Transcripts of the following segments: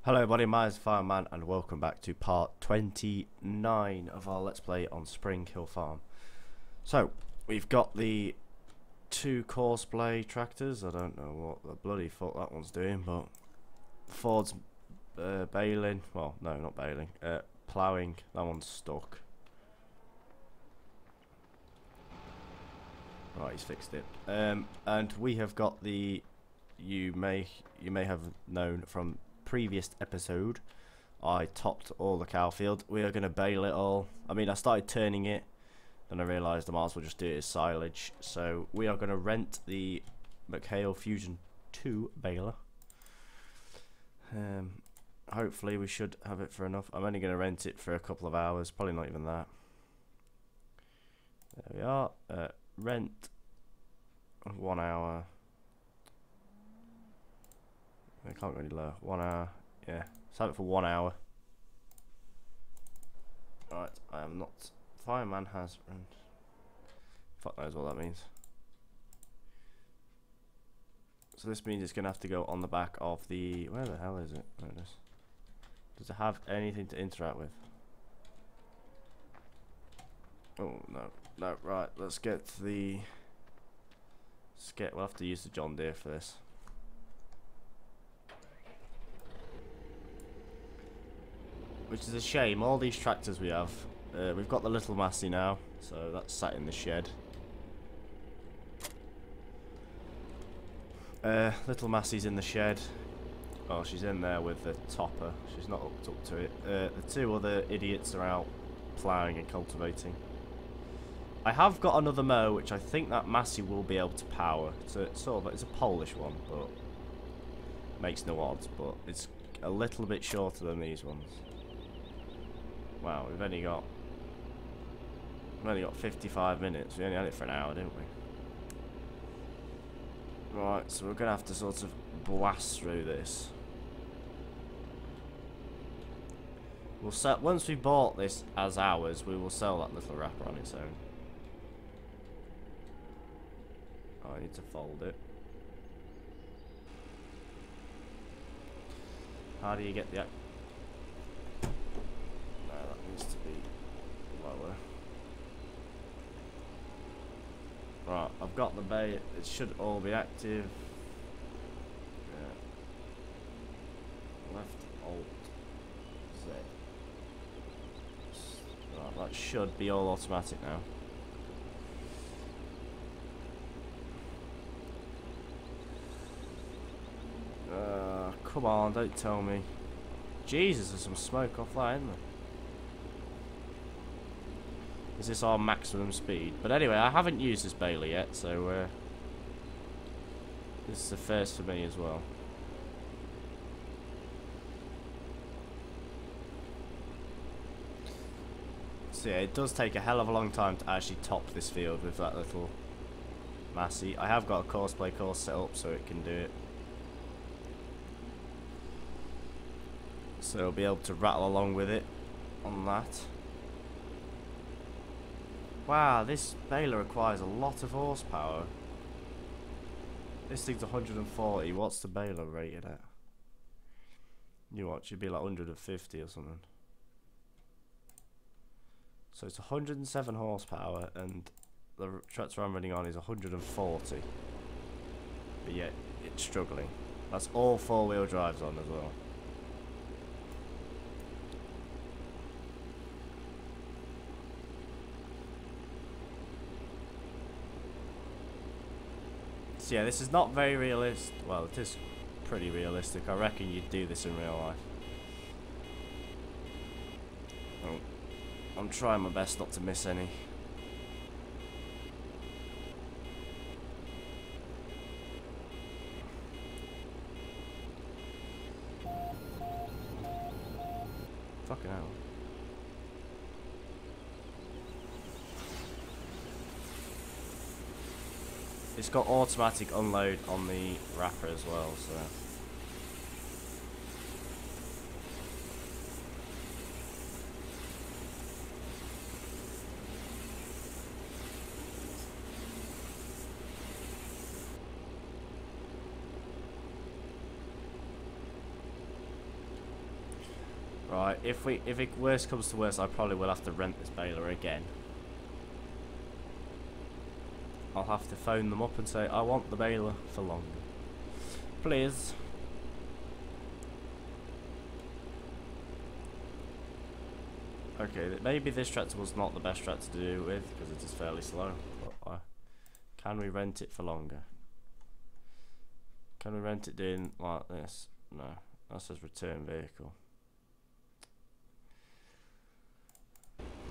Hello everybody, my name is Fireman and welcome back to part 29 of our Let's Play on Spring Hill Farm. So, we've got the two Courseplay tractors. I don't know what the bloody fuck that one's doing, but Ford's baling, well no not baling, ploughing, that one's stuck. Right, he's fixed it. And we have got the, you may have known from previous episode, I topped all the cow field. We are going to bale it all. I mean, I started turning it, then I realised I might as well just do it as silage. So we are going to rent the McHale Fusion 2 baler. Hopefully we should have it for enough. I'm only going to rent it for a couple of hours, probably not even that. There we are. Rent 1 hour. I can't go any lower. 1 hour. Yeah. Let's have it for 1 hour. Right. I am not. Fireman has. Fuck knows what that means. So this means it's going to have to go on the back of the. Where the hell is it? There it is. Does it have anything to interact with? Oh, no. No, right. Let's get the. We'll have to use the John Deere for this. Which is a shame. All these tractors we have, we've got the little Massey now, so that's sat in the shed. Little Massey's in the shed. Oh, she's in there with the topper. She's not hooked up to it. The two other idiots are out ploughing and cultivating. I have got another mow, which I think that Massey will be able to power. It's a it's a Polish one, but makes no odds. But it's a little bit shorter than these ones. Wow, we've only got 55 minutes. We only had it for an hour, didn't we? Right, so we're gonna have to sort of blast through this. We'll sell once we bought this as ours. We will sell that little wrapper on its own. Oh, I need to fold it. How do you get the? To be lower. Right, I've got the bay. It should all be active. Yeah. Left Alt Z. Right, that should be all automatic now. Come on, don't tell me. Jesus, there's some smoke off that, isn't there? Is this our maximum speed? But anyway, I haven't used this baler yet, so this is the first for me as well. So yeah, it does take a hell of a long time to actually top this field with that little Massey. I have got a Courseplay course set up so it can do it. So it'll be able to rattle along with it on that. Wow, this baler requires a lot of horsepower. This thing's 140. What's the baler rated at? You know what? Should be like 150 or something. So it's 107 horsepower, and the tractor I'm running on is 140. But yet it's struggling. That's all four-wheel drives on as well. Yeah, this is not very realistic. Well, it is pretty realistic. I reckon you'd do this in real life. Oh, I'm trying my best not to miss any. Fucking hell. It's got automatic unload on the wrapper as well, so. Right, if it worst comes to worst, I probably will have to rent this baler again. I'll have to phone them up and say, I want the baler for longer. Please. Okay, maybe this tractor was not the best tractor to do with, because it is fairly slow. But can we rent it for longer? Can we rent it doing like this? No, that says return vehicle.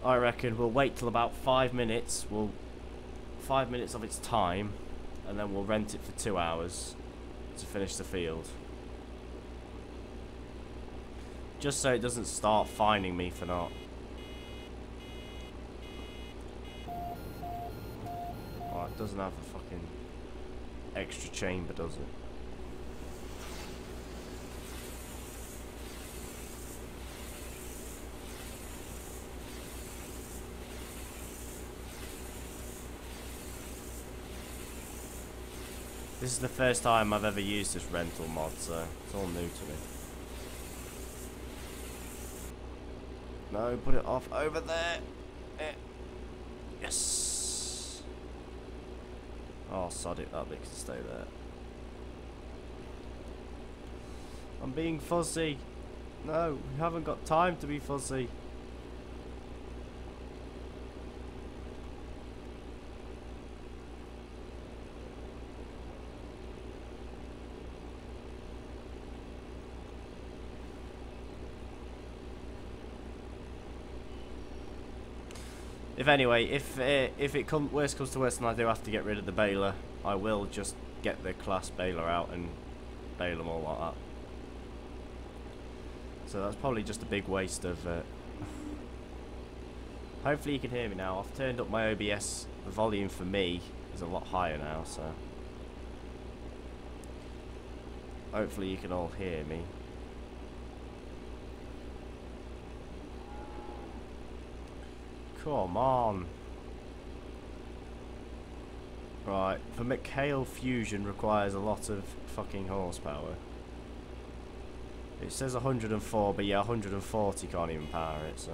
I reckon we'll wait till about 5 minutes. 5 minutes of its time, and then we'll rent it for 2 hours to finish the field. Just so it doesn't start finding me for not. Oh, it doesn't have a fucking extra chamber, does it? This is the first time I've ever used this rental mod, so it's all new to me. No, put it off over there. Yes. Oh, sod it, that bit can stay there. I'm being fussy. No, we haven't got time to be fussy. If worst comes to worst and I do have to get rid of the baler, I will just get the class baler out and bale them all like that. So that's probably just a big waste of... Hopefully you can hear me now. I've turned up my OBS. The volume for me is a lot higher now, so... Hopefully you can all hear me. Come on. Right, for McHale Fusion requires a lot of fucking horsepower. It says 104, but yeah, 140 can't even power it, so...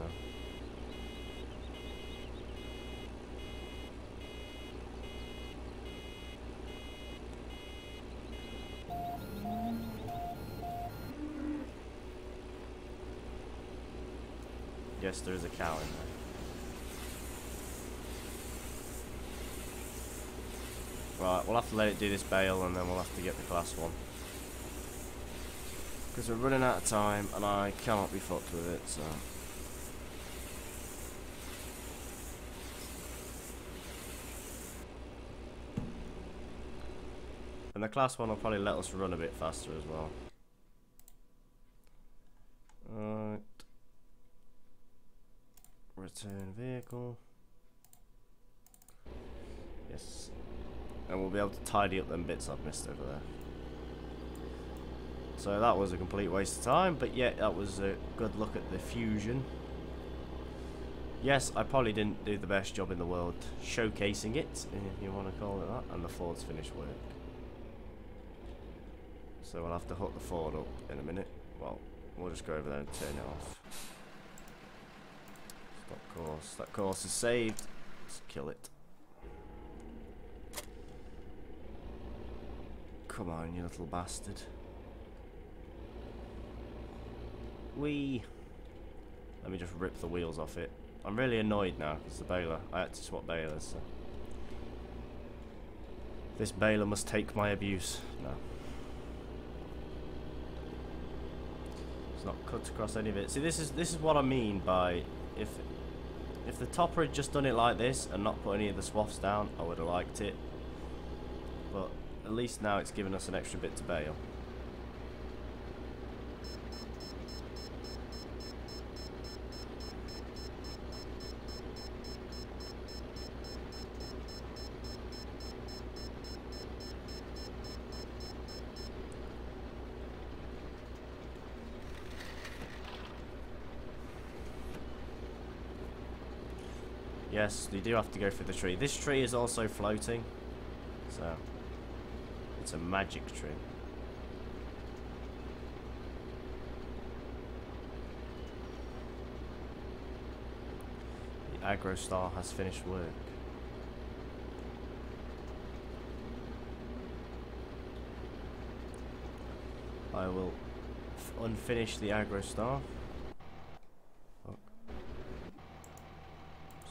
Yes, there is a cow in there. Right, we'll have to let it do this bale and then we'll have to get the class one. Because we're running out of time and I cannot be fucked with it, so... And the class one will probably let us run a bit faster as well. Right. Return vehicle. Yes. And we'll be able to tidy up them bits I've missed over there. So that was a complete waste of time, but yeah, that was a good look at the Fusion. Yes, I probably didn't do the best job in the world showcasing it, if you want to call it that, and the Ford's finished work. So we'll have to hook the Ford up in a minute. Well, we'll just go over there and turn it off. Stop course. That course is saved. Let's kill it. Come on, you little bastard. Whee! Let me just rip the wheels off it. I'm really annoyed now because the baler. I had to swap balers. So. This baler must take my abuse. No. It's not cut across any of it. See, this is what I mean by if the topper had just done it like this and not put any of the swaths down, I would have liked it. But at least now it's given us an extra bit to bale. Yes, you do have to go through the tree. This tree is also floating, so it's a magic tree. 'Cause aggro star has finished work. I will unfinish the aggro star. Fuck.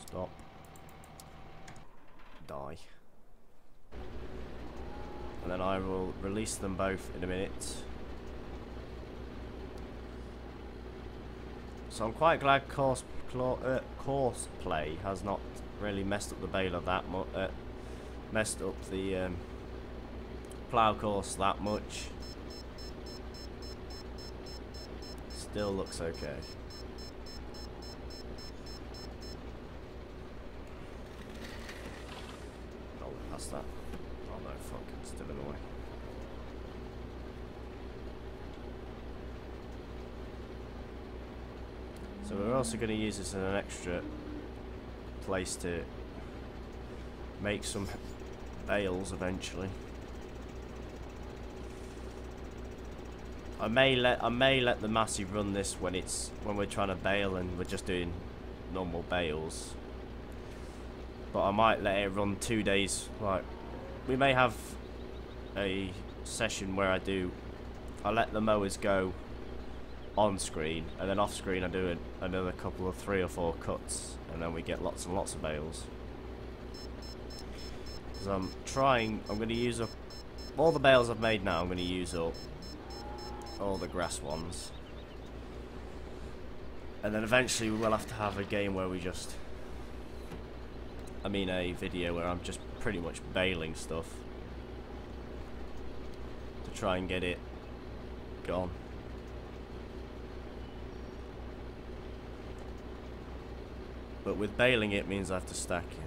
Stop. Die. And then I will release them both in a minute. So I'm quite glad Courseplay has not really messed up the baler that much, messed up the plough course that much. Still looks okay. Oh, that's that. Oh no, fuck, it's still in the way. So we're also going to use this as an extra place to make some bales eventually. I may let the Massey run this when we're trying to bale and we're just doing normal bales. But I might let it run 2 days. Like, we may have a session where I let the mowers go on screen, and then off screen I do another couple of 3 or 4 cuts, and then we get lots and lots of bales. Because I'm going to use up all the bales I've made now. I'm going to use up all the grass ones, and then eventually we will have to have a game where we just, a video where I'm just pretty much baling stuff to try and get it gone. But with baling it means I have to stack it.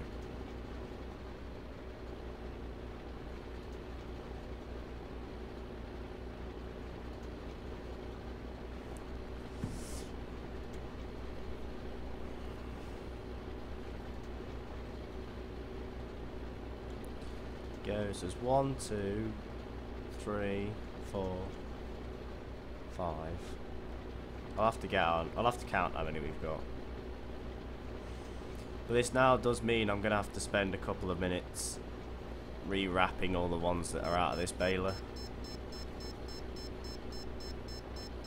Goes as 1, 2, 3, 4, 5. I'll have to count how many we've got. But this now does mean I'm going to have to spend a couple of minutes re-wrapping all the ones that are out of this baler.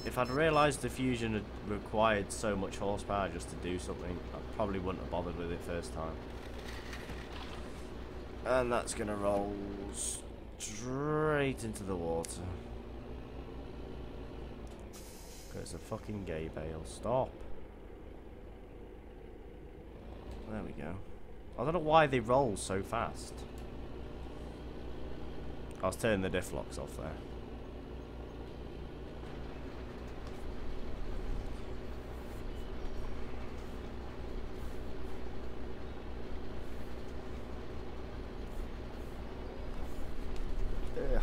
If I'd realised the fusion had required so much horsepower just to do something, I probably wouldn't have bothered with it first time. And that's going to roll straight into the water. It's a fucking gay bale. Stop. There we go. I don't know why they roll so fast. I was turning the diff locks off there. Yeah.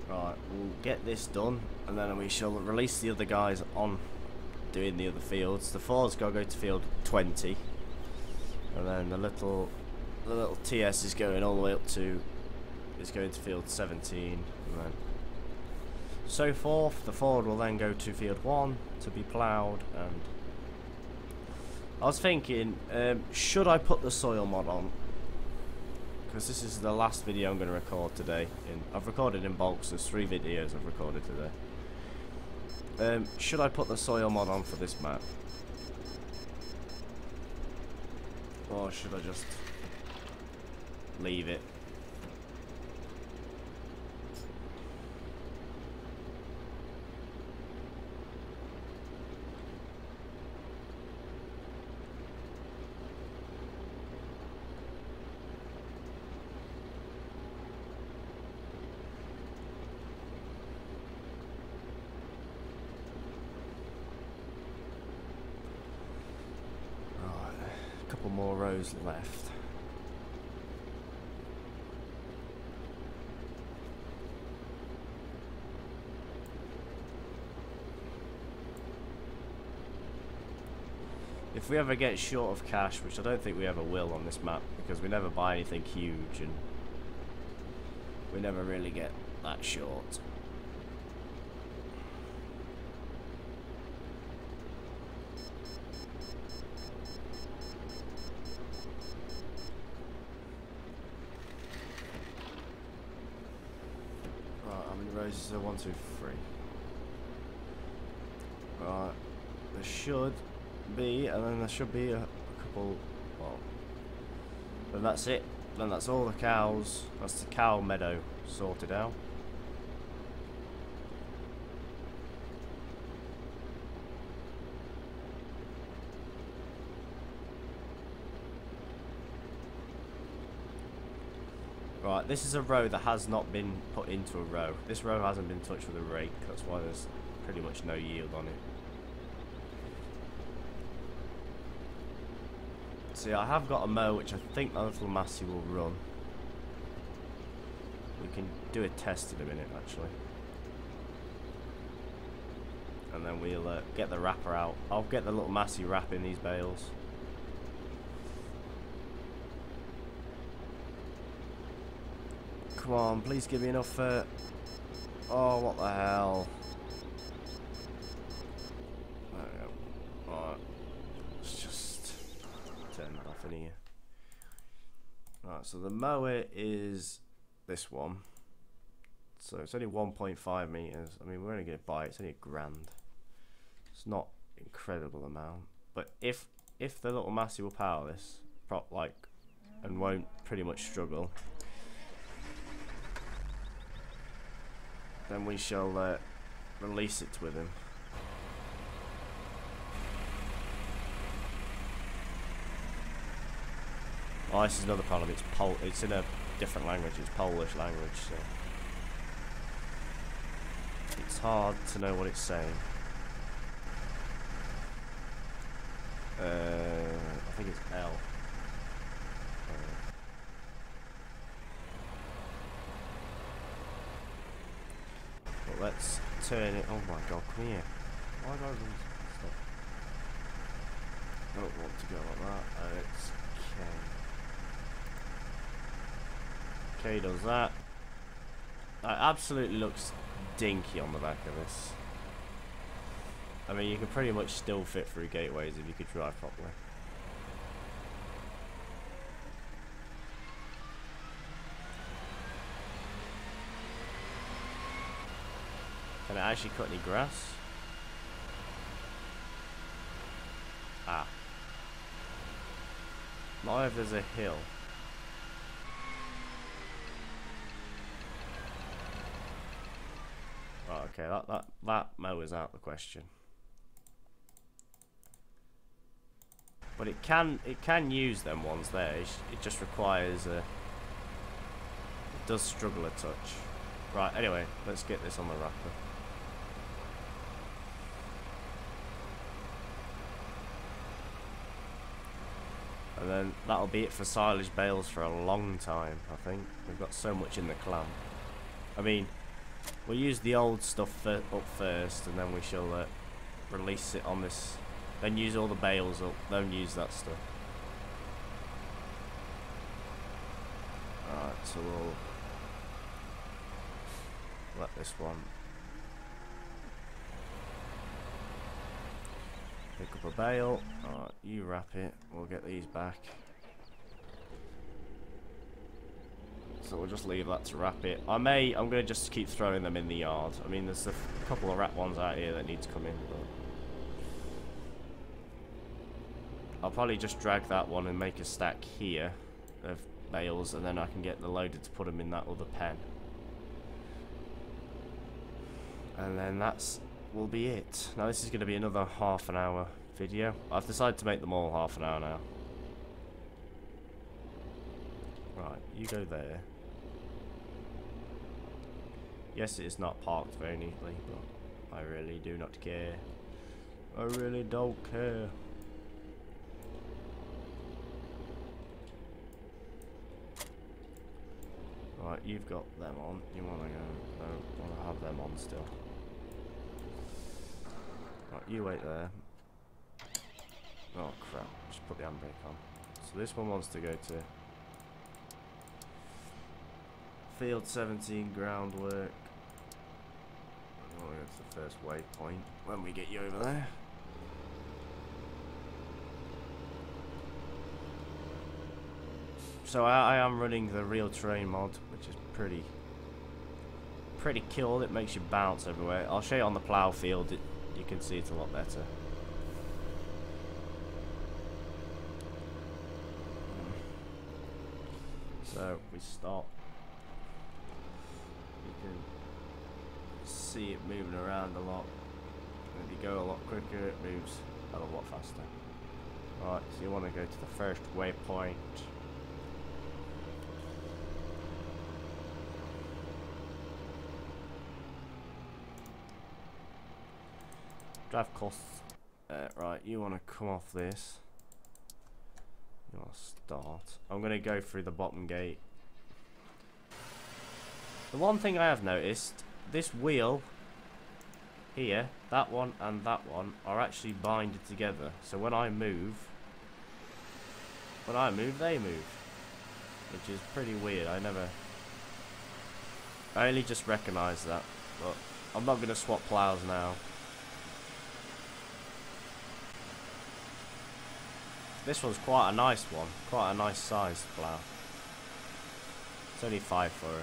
Right, we'll get this done, and then we shall release the other guys on doing the other fields. The Ford's got to go to field 20, and then the little TS is going all the way up to, is going to field 17, and then so forth. The Ford will then go to field 1 to be ploughed. And I was thinking, should I put the soil mod on? Because this is the last video I'm going to record today. I've recorded in bulk, so there's 3 videos I've recorded today. Should I put the soil mod on for this map? Or should I just leave it? More rows left. If we ever get short of cash, which I don't think we ever will on this map, because we never buy anything huge, and We never really get that short. Right, how many rows is there? 1, 2, 3. Right, there should be, and then there should be a couple. Well, then that's it. Then that's all the cows. That's the cow meadow sorted out. Right, this is a row that has not been put into a row. This row hasn't been touched with a rake. That's why there's pretty much no yield on it. See, I have got a mow which I think that little Massey will run. We can do a test in a minute, actually. And then we'll get the wrapper out. I'll get the little Massey wrap in these bales. Come on, please give me enough. Oh, what the hell? There we go. Alright. Let's just turn that off in here. Right, so the mower is this one. So it's only 1.5 meters. I mean, we're only going to buy it. It's only £1,000. It's not an incredible amount. But if the little Massey will power this, and won't pretty much struggle, then we shall release it with him. Oh, this is another problem. It's in a different language. It's Polish language, so it's hard to know what it's saying. I think it's L. But let's turn it. Oh my god, come here. Why do I run? Stop. I don't want to go like that. It's K. K does that. That absolutely looks dinky on the back of this. I mean, you can pretty much still fit through gateways if you could drive properly. Can it actually cut any grass? Ah. Not if there's a hill. Right, okay, that mower's out of the question. But it can use them ones there. It just requires a. It does struggle a touch. Right. Anyway, let's get this on the wrapper. And then that'll be it for silage bales for a long time. I think we've got so much in the clan. I mean, we'll use the old stuff up first, and then we shall release it on this. Then use all the bales up, then use that stuff. Alright, so we'll let this one pick up a bale. Alright, you wrap it, we'll get these back. So we'll just leave that to wrap it. I'm gonna just keep throwing them in the yard. I mean, there's a couple of wrap ones out here that need to come in, but I'll probably just drag that one and make a stack here of bales, and then I can get the loader to put them in that other pen. And then will be it. Now this is going to be another half an hour video. I've decided to make them all half an hour now. Right, you go there. Yes, it is not parked very neatly, but I really do not care. I really don't care. Right, you've got them on. You want to go? No, want to have them on still. Right, you wait there. Oh crap! Just put the handbrake on. So this one wants to go to Field 17 groundwork. Oh, that's the first waypoint when we get you over there. So I am running the real terrain mod, which is pretty cool. It makes you bounce everywhere. I'll show you on the plough field. You can see it's a lot better. So we stop. You can see it moving around a lot. If you go a lot quicker, it moves a lot faster. Right, so you want to go to the first waypoint. Drive costs. Right, you want to come off this. You want to start. I'm going to go through the bottom gate. The one thing I have noticed, this wheel here, that one and that one are actually binded together. So when I move, they move, which is pretty weird. I only just recognised that, but I'm not going to swap ploughs now. This one's quite a nice one, quite a nice sized plough. It's only 5 for her.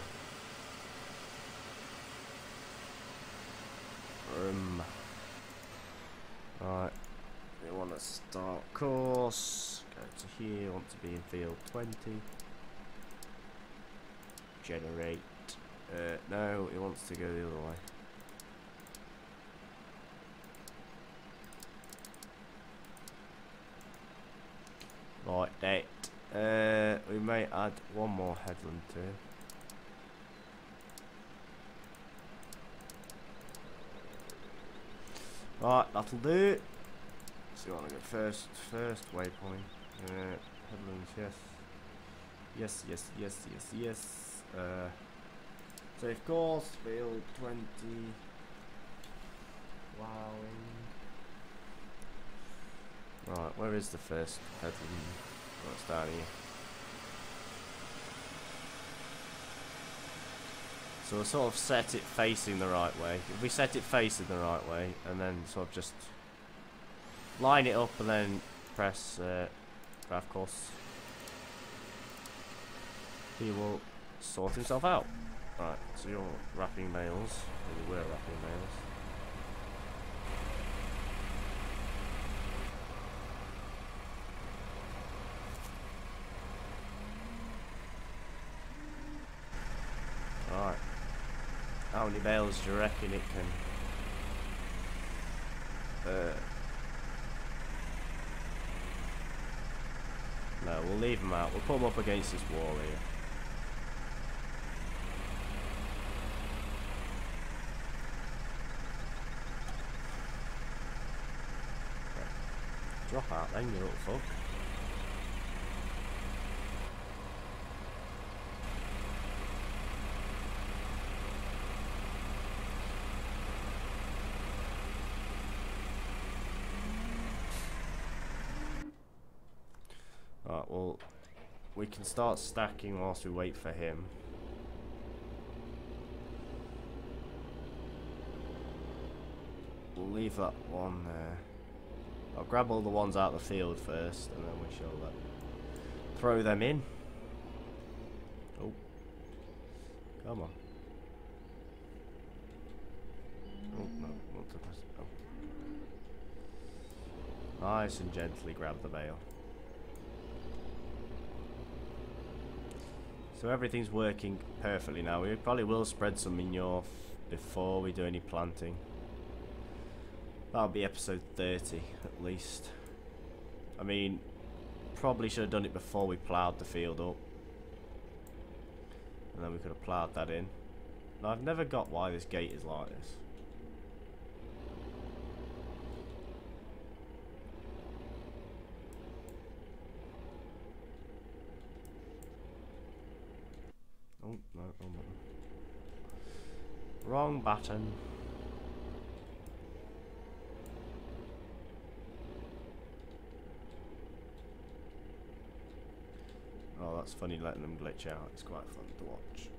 Right, we want to start course, go to here, want to be in field 20. Generate, no, it wants to go the other way. Right, that. We may add one more headland to it. Right, that'll do it. So you want to go first waypoint. Headlands, yes. Yes. Safe course, field 20. Wowing. Right, where is the first headland? Oh, it's down here. So we'll sort of set it facing the right way. If we set it facing the right way, and then sort of just line it up and then press graph course, he will sort himself out. Right, so you're wrapping bales, or you were wrapping bales. Right. How many bales do you reckon it can? No, we'll leave them out. We'll put them up against this wall here. Okay. Drop out then, you little fuck. Right, well, we can start stacking whilst we wait for him. We'll leave that one there. I'll grab all the ones out of the field first, and then we shall throw them in. Oh, come on. Oh, no, not to press. Oh. Nice and gently grab the bale. So everything's working perfectly now. We probably will spread some manure before we do any planting. That'll be episode 30 at least. I mean, probably should have done it before we ploughed the field up. And then we could have ploughed that in. Now, I've never got why this gate is like this. Oh, no, wrong button. Wrong button. Oh, that's funny letting them glitch out. It's quite fun to watch.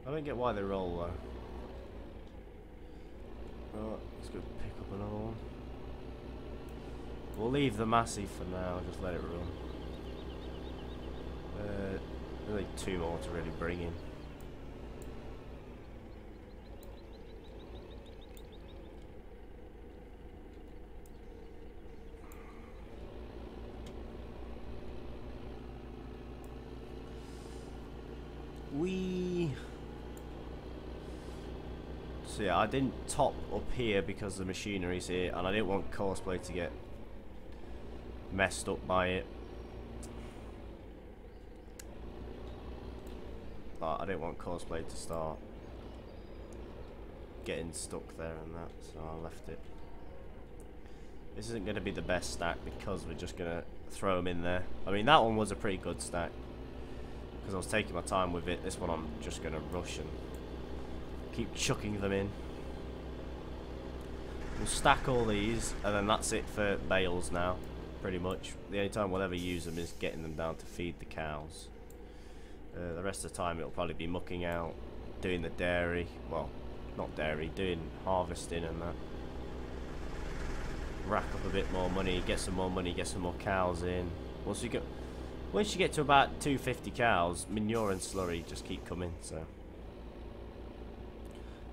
I don't get why they roll though. Right, let's go pick up another one. We'll leave the massive for now, just let it run. Really 2 more to really bring in. So yeah, I didn't top up here because the machinery's here, and I didn't want Courseplay to get messed up by it. I didn't want Courseplay to start getting stuck there and that, so I left it. This isn't going to be the best stack because we're just going to throw them in there. I mean, that one was a pretty good stack because I was taking my time with it. This one I'm just going to rush and keep chucking them in. We'll stack all these and then that's it for bales now, pretty much. The only time we'll ever use them is getting them down to feed the cows. The rest of the time it'll probably be mucking out, doing the dairy, well, not dairy, doing harvesting and that. Rack up a bit more money, get some more money, get some more cows in. Once you get to about 250 cows, manure and slurry just keep coming, so.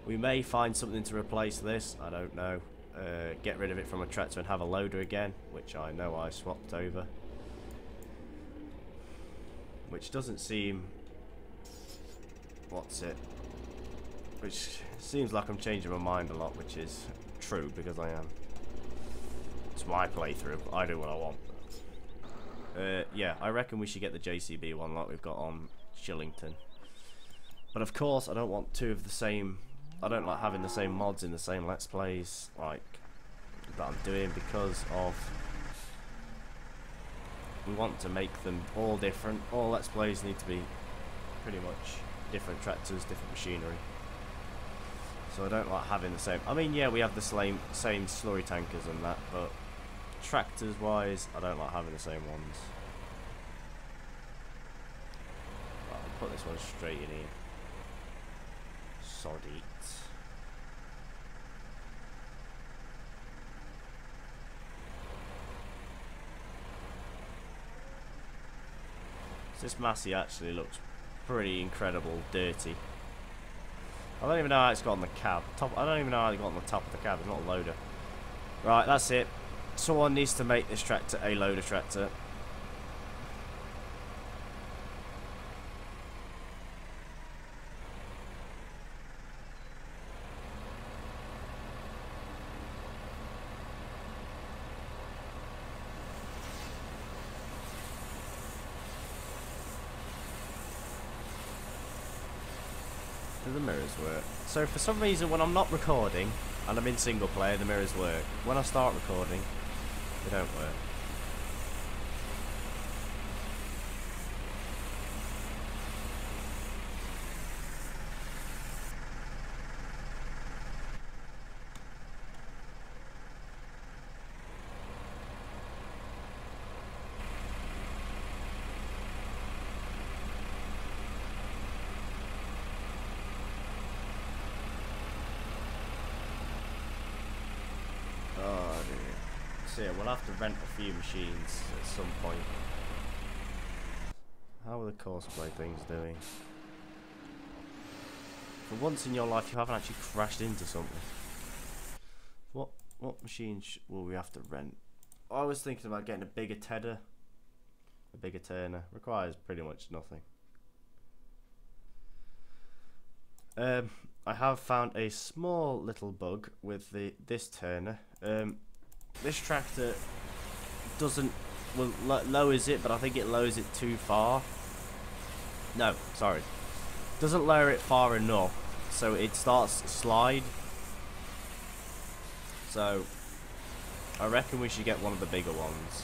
We may find something to replace this, I don't know. Get rid of it from a tractor and have a loader again, which I know I swapped over. Which doesn't seem... What's it? Which seems like I'm changing my mind a lot, which is true, because I am. It's my playthrough, I do what I want. Yeah, I reckon we should get the JCB one like we've got on Shillington. But of course, I don't want two of the same... I don't like having the same mods in the same Let's Plays, like, that I'm doing, because of... We want to make them all different. All Let's Plays need to be pretty much different tractors, different machinery. So I don't like having the same... I mean, yeah, we have the same slurry tankers and that, but tractors wise, I don't like having the same ones. Right, I'll put this one straight in here. Sod eat. This Massey actually looks pretty incredible, dirty. I don't even know how it's got on the cab. I don't even know how it got on the top of the cab. It's not a loader. Right, that's it. Someone needs to make this tractor a loader tractor. Do the mirrors work? So for some reason when I'm not recording and I'm in single player, the mirrors work. When I start recording, they don't work. So yeah, we'll have to rent a few machines at some point. How are the Courseplay things doing? For once in your life you haven't actually crashed into something. What machines will we have to rent? I was thinking about getting a bigger tedder. A bigger turner. Requires pretty much nothing. I have found a small little bug with this turner. This tractor lowers it, but I think it lowers it too far. No, sorry. Doesn't lower it far enough, so it starts to slide. So, I reckon we should get one of the bigger ones.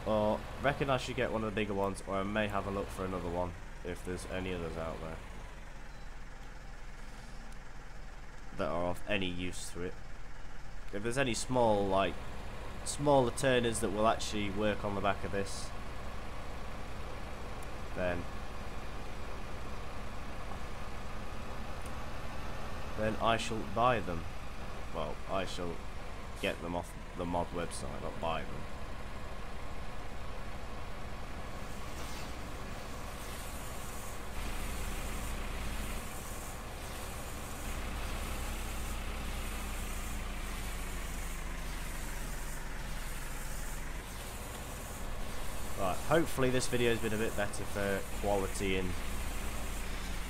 Or, reckon I should get one of the bigger ones, or I may have a look for another one, if there's any others out there that are of any use to it. If there's any smaller turners that will actually work on the back of this, then I shall buy them. Well, I shall get them off the mod website, not buy them. Right, hopefully this video has been a bit better for quality and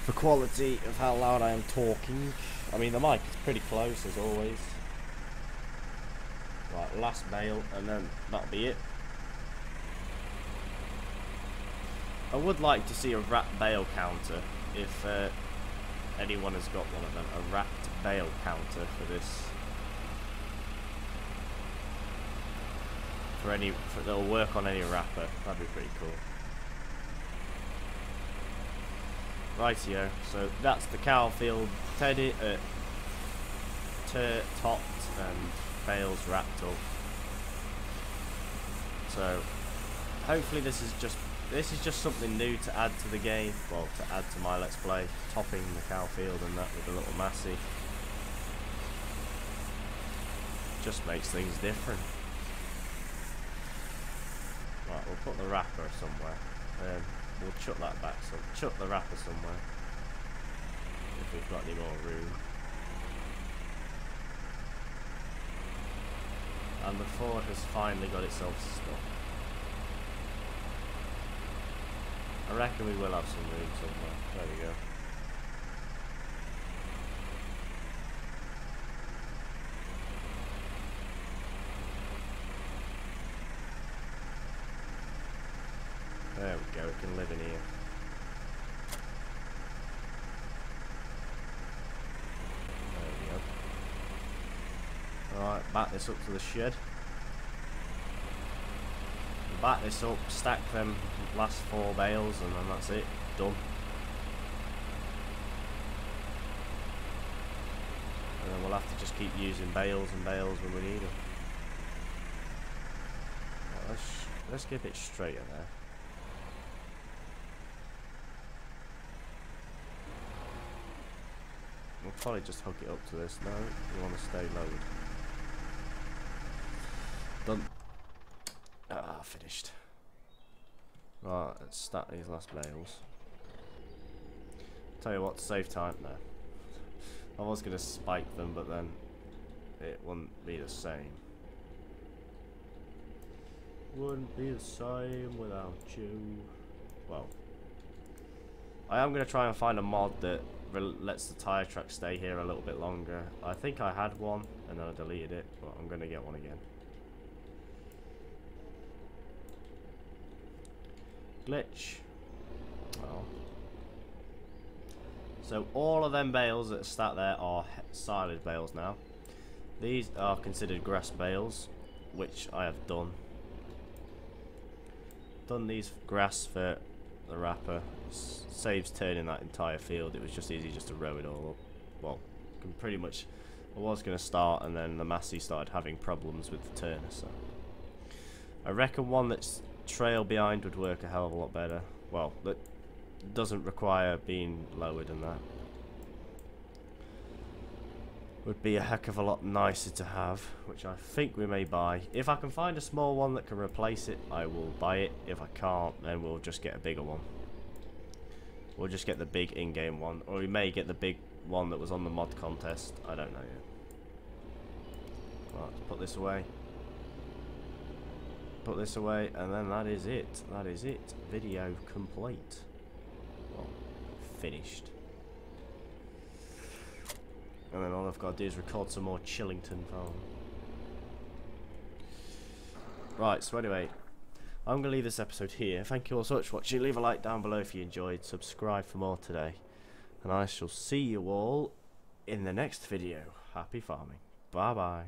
of how loud I am talking. I mean, the mic is pretty close as always. Right, last bale, and then that'll be it. I would like to see a wrapped bale counter if anyone has got one of them. A wrapped bale counter for this. That'll work on any wrapper. That'd be pretty cool. Rightio, so that's the cow field topped and bales wrapped up. So hopefully this is just something new to add to the game. Well, to add to my Let's Play, topping the cow field and that with a little massey. Just makes things different. Right, we'll put the wrapper somewhere. We'll chuck that back, so chuck the wrapper somewhere. If we've got any more room. And the Ford has finally got itself stuck. I reckon we will have some room somewhere. There we go. There we go, it can live in here. There we go. Alright, back this up to the shed. Back this up, stack them last 4 bales, and then that's it. Done. And then we'll have to just keep using bales and bales when we need them. Right, let's get a bit straighter there. We'll probably just hook it up to this. No, we want to stay lowered. Done. Ah, finished. Right, let's stack these last bales. Tell you what, to save time now. I was going to spike them, but then it wouldn't be the same. Wouldn't be the same without you. Well, I am going to try and find a mod that lets the tyre track stay here a little bit longer. I think I had one and then I deleted it, but I'm going to get one again. Glitch. Oh. So all of them bales that are sat there are silage bales now. These are considered grass bales, which I have done. Done these grass for the wrapper. Saves turning that entire field. It was just easy just to row it all up. Well, can pretty much. I was going to start, and then the massey started having problems with the turner. So I reckon one that's trail behind would work a hell of a lot better. Well, that doesn't require being lowered, and that would be a heck of a lot nicer to have, which I think we may buy. If I can find a small one that can replace it, I will buy it. If I can't, then we'll just get a bigger one. We'll just get the big in-game one, or we may get the big one that was on the mod contest. I don't know yet. Right, let's put this away. Put this away, and then that is it. That is it. Video complete. Well, finished. And then all I've got to do is record some more Chillington Farm. Right, so anyway, I'm going to leave this episode here. Thank you all so much for watching. Leave a like down below if you enjoyed. Subscribe for more today. And I shall see you all in the next video. Happy farming. Bye bye.